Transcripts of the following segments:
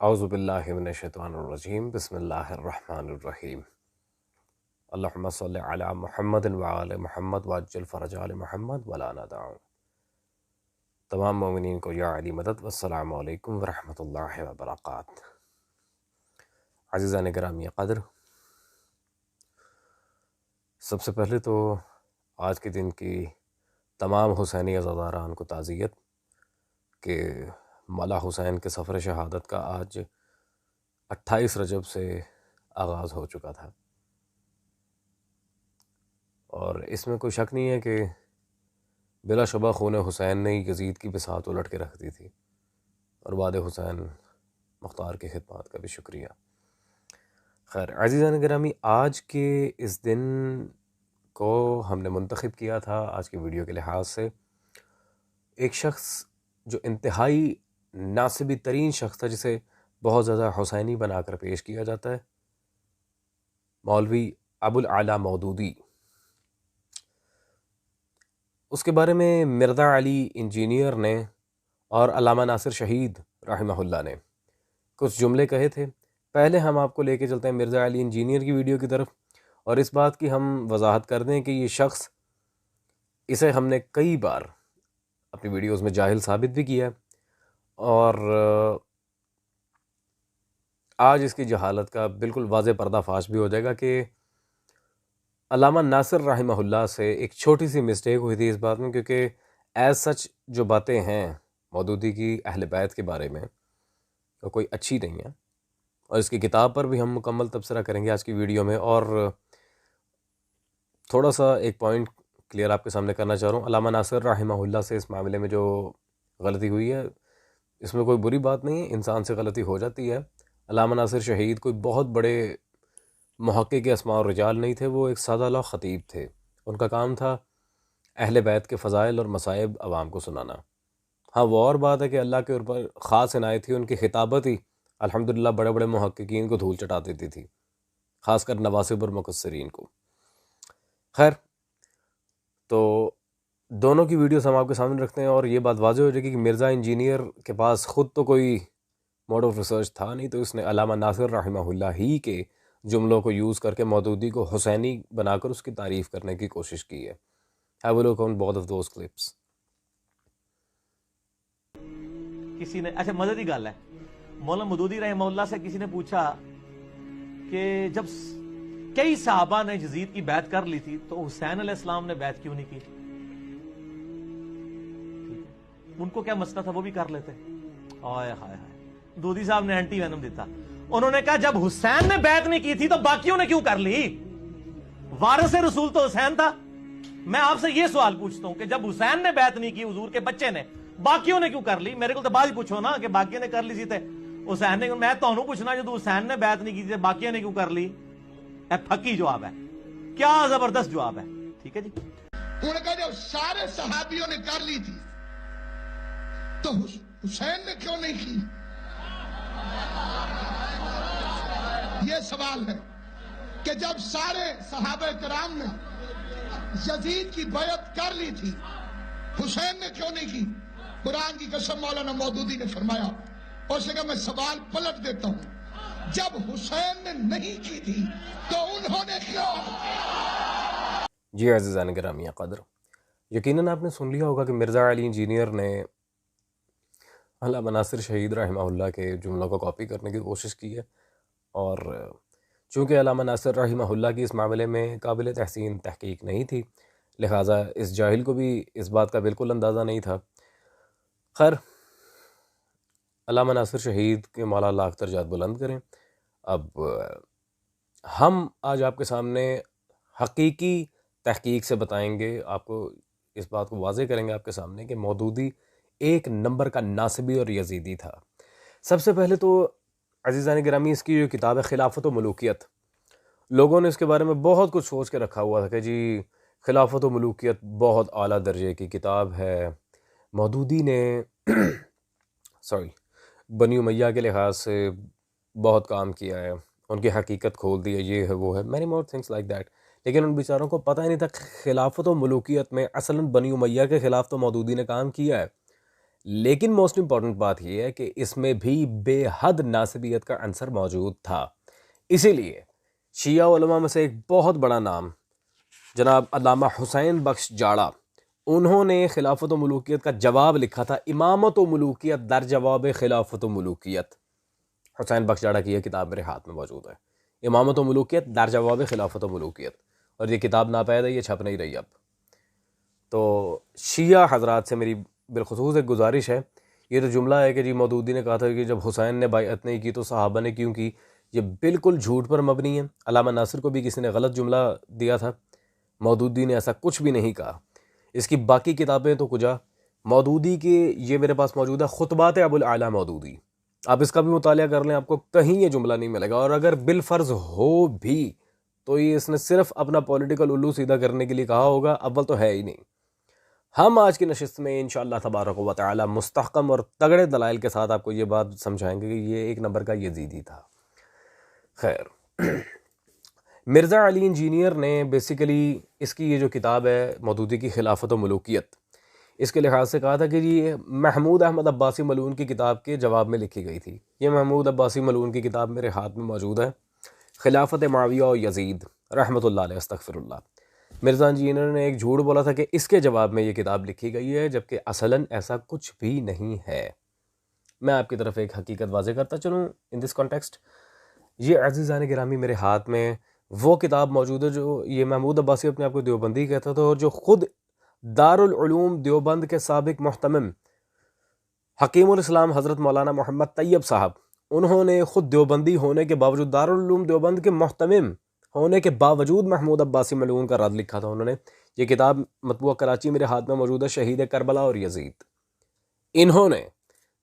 اعوذ باللہ من الشیطان الرجیم بسم اللہ الرحمن الرحیم اللہم صلی علی محمد وعلی محمد وعجل فرج آل محمد ولا ندعو۔ تمام مومنین کو یا علی مدد والسلام علیکم ورحمۃ اللہ وبرکاتہ۔ عزیزان گرامی قدر، سب سے پہلے تو آج کے دن کی تمام حسینی عزاداران کو تعزیت کہ مولا حسین کے سفر شہادت کا آج 28 رجب سے آغاز ہو چکا تھا، اور اس میں کوئی شک نہیں ہے کہ بلا شبہ خون حسین نے یزید کی بساط الٹ کے رکھ دی تھی، اور بعد حسین مختار کی خدمات کا بھی شکریہ۔ خیر عزیزان گرامی، آج کے اس دن کو ہم نے منتخب کیا تھا آج کی ویڈیو کے لحاظ سے ایک شخص جو انتہائی ناصبی ترین شخص تھا، جسے بہت زیادہ حسینی بنا کر پیش کیا جاتا ہے، مولوی ابو الاعلیٰ مودودی۔ اس کے بارے میں مرزا علی انجینئر نے اور علامہ ناصر شہید رحمہ اللہ نے کچھ جملے کہے تھے۔ پہلے ہم آپ کو لے کے چلتے ہیں مرزا علی انجینئر کی ویڈیو کی طرف، اور اس بات کی ہم وضاحت کر دیں کہ یہ شخص، اسے ہم نے کئی بار اپنی ویڈیوز میں جاہل ثابت بھی کیا ہے، اور آج اس کی جہالت کا بالکل واضح پردہ فاش بھی ہو جائے گا کہ علامہ ناصر رحمہ اللہ سے ایک چھوٹی سی مسٹیک ہوئی تھی اس بات میں، کیونکہ ایز سچ جو باتیں ہیں مودودی کی اہل بیت کے بارے میں وہ کوئی اچھی نہیں ہے، اور اس کی کتاب پر بھی ہم مکمل تبصرہ کریں گے آج کی ویڈیو میں۔ اور تھوڑا سا ایک پوائنٹ کلیئر آپ کے سامنے کرنا چاہ رہا ہوں، علامہ ناصر رحمہ اللہ سے اس معاملے میں جو غلطی ہوئی ہے اس میں کوئی بری بات نہیں ہے، انسان سے غلطی ہو جاتی ہے۔ علامہ ناصر شہید کوئی بہت بڑے محقق اسماء اور رجال نہیں تھے، وہ ایک سادہ لوح خطیب تھے۔ ان کا کام تھا اہل بیت کے فضائل اور مصائب عوام کو سنانا۔ ہاں، وہ اور بات ہے کہ اللہ کے اوپر خاص عنایت تھی، ان کی خطابت ہی الحمدللہ بڑے بڑے محققین کو دھول چٹا دیتی تھی، خاص کر نواسب اور مقصرین کو۔ خیر، تو دونوں کی ویڈیوز ہم آپ کے سامنے رکھتے ہیں، اور یہ بات واضح ہو جائے گی کہ مرزا انجینئر کے پاس خود تو کوئی موڈ آف ریسرچ تھا نہیں، تو اس نے علامہ ناصر رحمہ اللہ ہی کے جملوں کو یوز کر کے مودودی کو حسینی بنا کر اس کی تعریف کرنے کی کوشش کی ہے۔ Have a look on both of those clips۔ کسی نے اچھا مدد کی گل ہے، مولانا مودودی رحمہ اللہ سے کسی نے پوچھا کہ جب کئی صحابہ نے یزید کی بیعت کر لی تھی تو حسین علیہ السلام نے بیعت کیوں نہیں کی؟ ان کو کیا مسئلہ تھا، وہ بھی کر لیتے۔ ہائے ہائے ہائے، مودودی صاحب نے اینٹی وینم دیتا۔ انہوں نے کہا جب حسین نے بیعت نہیں کی تھی تو باقیوں نے کیوں کر لی؟ وارث رسول تو حسین تھا۔ میں آپ سے یہ سوال پوچھتا ہوں کہ جب حسین نے بیعت نہیں کی حضور کے بچے نے، باقیوں نے کیوں کر لی؟ میرے کو تو بعد ہی پوچھو نا کہ باقیوں نے کر لی سی تے حسین نے، میں تہنوں پوچھنا جو حسین نے بیعت نہیں کی تھی باقیوں نے کیوں کر لی؟ اے پھکی جواب ہے، کیا زبردست جواب ہے۔ ٹھیک ہے جی، انہوں نے کہا جب سارے صحابیوں نے کر لی تھی تو حسین نے کیوں نہیں کی؟ یہ سوال ہے کہ جب سارے صحابہ کرام نے یزید کی بیعت کر لی تھی، حسین نے کیوں نہیں کی؟ قرآن کی قسم مولانا مودودی نے فرمایا، اس نے کہا میں سوال پلٹ دیتا ہوں، جب حسین نے نہیں کی تھی تو انہوں نے کیوں؟ جی عزیزان گرامی قدر، یقیناً آپ نے سن لیا ہوگا کہ مرزا علی انجینئر نے علامہ ناصر شہید رحمہ اللہ کے جملوں کو کاپی کرنے کی کوشش کی ہے، اور چونکہ علامہ ناصر رحمہ اللہ کی اس معاملے میں قابل تحسین تحقیق نہیں تھی، لہٰذا اس جاہل کو بھی اس بات کا بالکل اندازہ نہیں تھا۔ خیر، علامہ ناصر شہید کے مولا لاکھ درجات بلند کریں۔ اب ہم آج آپ کے سامنے حقیقی تحقیق سے بتائیں گے، آپ کو اس بات کو واضح کریں گے آپ کے سامنے کہ مودودی ایک نمبر کا ناصبی اور یزیدی تھا۔ سب سے پہلے تو عزیزان گرامی، اس کی جو کتاب ہے خلافت و ملوکیت، لوگوں نے اس کے بارے میں بہت کچھ سوچ کے رکھا ہوا تھا کہ جی خلافت و ملوکیت بہت اعلیٰ درجے کی کتاب ہے، مودودی نے بنی امیہ کے لحاظ سے بہت کام کیا ہے، ان کی حقیقت کھول دی ہے، یہ ہے وہ ہے، many more things like that. لیکن ان بیچاروں کو پتہ ہی نہیں تھا خلافت و ملوکیت میں اصلاً بنی امیہ کے خلاف تو مودودی نے کام کیا ہے، لیکن موسٹ امپورٹنٹ بات یہ ہے کہ اس میں بھی بے حد ناسبیت کا عنصر موجود تھا. اسی لیے شیعہ علماء میں سے ایک بہت بڑا نام جناب علامہ حسین بخش جاڑا، انہوں نے خلافت و ملوکیت کا جواب لکھا تھا، امامت و ملوکیت در جواب خلافت و ملوکیت. حسین بخش جاڑا کی یہ کتاب میرے ہاتھ میں موجود ہے، امامت و ملوکیت در جواب خلافت و ملوکیت، اور یہ کتاب ناپید ہے، یہ چھپ نہیں رہی اب. تو شیعہ حضرات سے میری بالخصوص ایک گزارش ہے، یہ جو جملہ ہے کہ جی مودودی نے کہا تھا کہ جب حسین نے بیعت نہیں کی تو صحابہ نے کیوں کی، یہ بالکل جھوٹ پر مبنی ہے. علامہ ناصر کو بھی کسی نے غلط جملہ دیا تھا، مودودی نے ایسا کچھ بھی نہیں کہا. اس کی باقی کتابیں تو کجا، مودودی کی یہ میرے پاس موجود ہے خطبات ابو الاعلیٰ مودودی، آپ اس کا بھی مطالعہ کر لیں، آپ کو کہیں یہ جملہ نہیں ملے گا. اور اگر بالفرض ہو بھی تو یہ اس نے صرف اپنا پولیٹیکل الو سیدھا کرنے کے لیے کہا ہوگا، اول تو ہے ہی نہیں. ہم آج کی نشست میں انشاءاللہ تبارک و تعالی مستحکم اور تگڑے دلائل کے ساتھ آپ کو یہ بات سمجھائیں گے کہ یہ ایک نمبر کا یزیدی تھا. خیر، مرزا علی انجینئر نے بیسیکلی اس کی یہ جو کتاب ہے مودودی کی خلافت و ملوکیت، اس کے لحاظ سے کہا تھا کہ یہ محمود احمد عباسی ملعون کی کتاب کے جواب میں لکھی گئی تھی. یہ محمود عباسی ملعون کی کتاب میرے ہاتھ میں موجود ہے، خلافت معاویہ و یزید رحمۃ اللہ علیہ استغفر اللہ. مرزا انجینئر نے ایک جھوٹ بولا تھا کہ اس کے جواب میں یہ کتاب لکھی گئی ہے، جبکہ اصلاً ایسا کچھ بھی نہیں ہے. میں آپ کی طرف ایک حقیقت واضح کرتا چلوں ان دس کانٹیکسٹ. یہ عزیزان گرامی میرے ہاتھ میں وہ کتاب موجود ہے جو یہ محمود عباسی اپنے آپ کو دیوبندی کہتا تھا، اور جو خود دارالعلوم دیوبند کے سابق محتمم حکیم الاسلام حضرت مولانا محمد طیب صاحب، انہوں نے خود دیوبندی ہونے کے باوجود، دارالعلوم دیوبند کے محتمم ہونے کے باوجود محمود عباسی ملعون کا رد لکھا تھا انہوں نے. یہ کتاب مطبوعہ کراچی میرے ہاتھ میں موجود ہے، شہید کربلا اور یزید. انہوں نے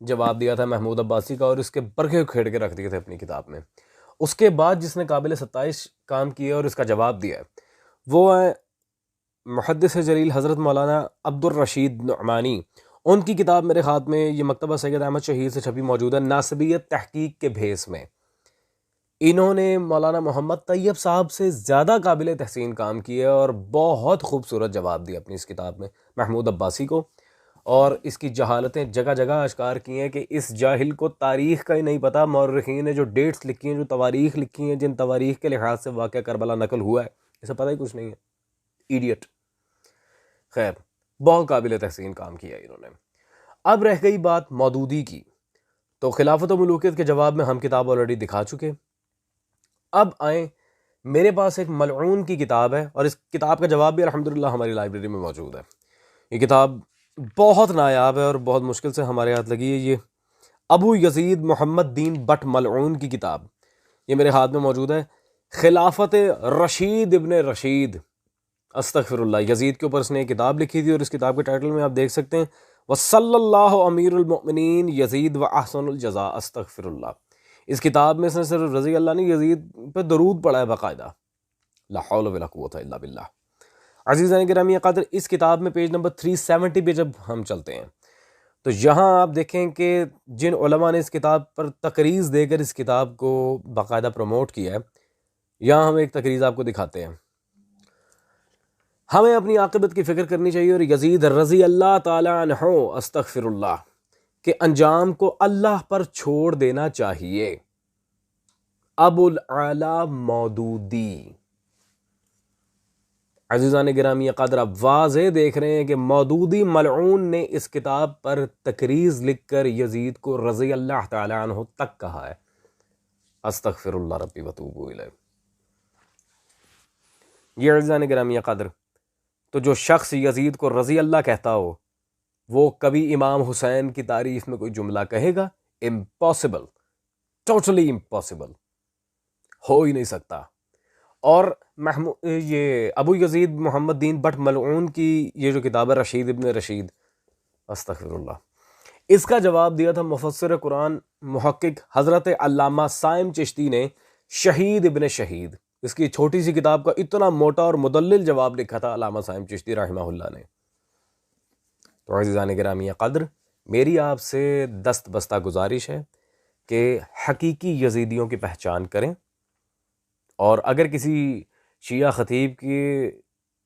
جواب دیا تھا محمود عباسی کا اور اس کے برکھے کھیڑ کے رکھ دیے تھے اپنی کتاب میں. اس کے بعد جس نے قابل ستائش کام کیا اور اس کا جواب دیا وہ ہے محدث جلیل حضرت مولانا عبد الرشید نعمانی. ان کی کتاب میرے ہاتھ میں یہ مکتبہ سید احمد شہید سے چھپی موجود ہے، ناسبیت تحقیق کے بھیس میں. انہوں نے مولانا محمد طیب صاحب سے زیادہ قابل تحسین کام کیا اور بہت خوبصورت جواب دیا اپنی اس کتاب میں محمود عباسی کو، اور اس کی جہالتیں جگہ جگہ اشکار کی ہیں کہ اس جاہل کو تاریخ کا ہی نہیں پتہ. مورخین نے جو ڈیٹس لکھی ہیں، جو تواریخ لکھی ہیں، جن تواریخ کے لحاظ سے واقعہ کربلا نقل ہوا ہے، اسے پتہ ہی کچھ نہیں ہے، ایڈیٹ. خیر، بہت قابل تحسین کام کیا انہوں نے. اب رہ گئی بات مودودی کی، تو خلافت و ملوکیت کے جواب میں ہم کتاب آلریڈی دکھا چکے. اب آئیں، میرے پاس ایک ملعون کی کتاب ہے اور اس کتاب کا جواب بھی الحمدللہ ہماری لائبریری میں موجود ہے. یہ کتاب بہت نایاب ہے اور بہت مشکل سے ہمارے ہاتھ لگی ہے. یہ ابو یزید محمد دین بٹ ملعون کی کتاب یہ میرے ہاتھ میں موجود ہے، خلافت رشید ابن رشید استغفر اللہ. یزید کے اوپر اس نے ایک کتاب لکھی تھی اور اس کتاب کے ٹائٹل میں آپ دیکھ سکتے ہیں وصلی اللہ امیر المؤمنین یزید و احسن الجزاء استغفر اللہ. اس کتاب میں اس نے صرف رضی اللہ نے یزید پہ درود پڑھا ہے باقاعدہ، لا حول ولا قوت الا باللہ. عزیزان گرامی قدر، اس کتاب میں پیج نمبر 370 پہ جب ہم چلتے ہیں تو یہاں آپ دیکھیں کہ جن علماء نے اس کتاب پر تقریض دے کر اس کتاب کو باقاعدہ پروموٹ کیا ہے، یہاں ہم ایک تقریض آپ کو دکھاتے ہیں. ہمیں اپنی عاقبت کی فکر کرنی چاہیے اور یزید رضی اللہ تعالی عنہ استغفر اللہ کے انجام کو اللہ پر چھوڑ دینا چاہیے. ابو الاعلیٰ مودودی. عزیزان گرامی قدر، اب واضح دیکھ رہے ہیں کہ مودودی ملعون نے اس کتاب پر تقریض لکھ کر یزید کو رضی اللہ تعالی عنہ تک کہا ہے. استغفر اللہ ربی وتوب الیہ. یہ عزیزان گرامی قدر، تو جو شخص یزید کو رضی اللہ کہتا ہو وہ کبھی امام حسین کی تعریف میں کوئی جملہ کہے گا؟ امپاسبل، ٹوٹلی امپاسبل، ہو ہی نہیں سکتا. اور یہ ابو یزید محمد دین بٹ ملعون کی یہ جو کتاب ہے رشید ابن رشید استغفر اللہ، اس کا جواب دیا تھا مفسر قرآن محقق حضرت علامہ صائم چشتی نے شہید ابن شہید. اس کی چھوٹی سی کتاب کا اتنا موٹا اور مدلل جواب لکھا تھا علامہ صائم چشتی رحمہ اللہ نے. تو عزیزان گرامی قدر، میری آپ سے دست بستہ گزارش ہے کہ حقیقی یزیدیوں کی پہچان کریں، اور اگر کسی شیعہ خطیب کی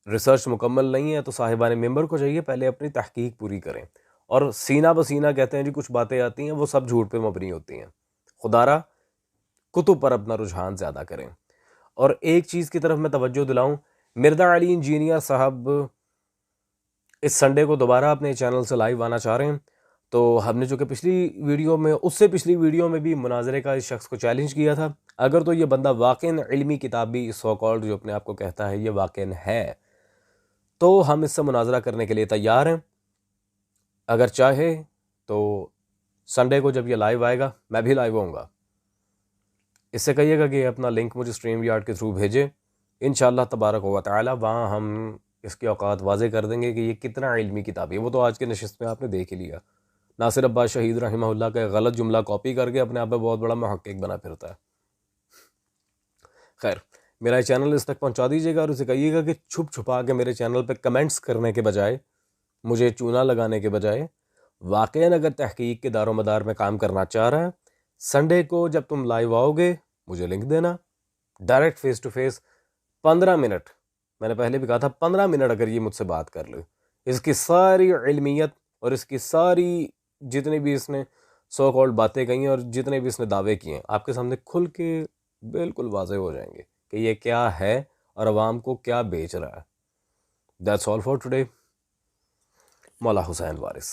ریسرچ مکمل نہیں ہے تو صاحبان ممبر کو چاہیے پہلے اپنی تحقیق پوری کریں اور سینہ بسینہ کہتے ہیں جی کچھ باتیں آتی ہیں وہ سب جھوٹ پہ مبنی ہوتی ہیں. خدارا کتب پر اپنا رجحان زیادہ کریں. اور ایک چیز کی طرف میں توجہ دلاؤں، مرزا علی انجینئر صاحب اس سنڈے کو دوبارہ اپنے چینل سے لائیو آنا چاہ رہے ہیں. تو ہم نے جو کہ پچھلی ویڈیو میں، اس سے پچھلی ویڈیو میں بھی مناظرے کا اس شخص کو چیلنج کیا تھا. اگر تو یہ بندہ واقعاً علمی کتابی سو کالڈ جو اپنے آپ کو کہتا ہے یہ واقعاً ہے، تو ہم اس سے مناظرہ کرنے کے لیے تیار ہیں. اگر چاہے تو سنڈے کو جب یہ لائیو آئے گا میں بھی لائیو ہوں گا. اس سے کہیے گا کہ اپنا لنک مجھے اسٹریم یارڈ کے تھرو بھیجے، انشاءاللہ تبارک و تعالی وہاں ہم اس کی اوقات واضح کر دیں گے کہ یہ کتنا علمی کتاب ہے. وہ تو آج کے نشست میں آپ نے دیکھ ہی لیا. ناصر عباس شہید رحمہ اللہ کا غلط جملہ کاپی کر کے اپنے آپ میں بہت بڑا محقق بنا پھرتا ہے. خیر، میرا چینل اس تک پہنچا دیجیے گا اور اسے کہیے گا کہ چھپ چھپا کے میرے چینل پہ کمنٹس کرنے کے بجائے، مجھے چونا لگانے کے بجائے، واقعاً اگر تحقیق کے دار و مدار میں کام کرنا چاہ رہا ہے، سنڈے کو جب تم لائیو آؤ گے مجھے لنک دینا، direct face to face 15 minute, میں نے پہلے بھی کہا تھا 15 منٹ اگر یہ مجھ سے بات کر لے، اس کی ساری علمیت اور اس کی ساری جتنی بھی اس نے سو کالڈ باتیں کہی ہیں اور جتنے بھی اس نے دعوے کیے ہیں آپ کے سامنے کھل کے بالکل واضح ہو جائیں گے کہ یہ کیا ہے اور عوام کو کیا بیچ رہا ہے. That's all for today. مولا حسین وارث.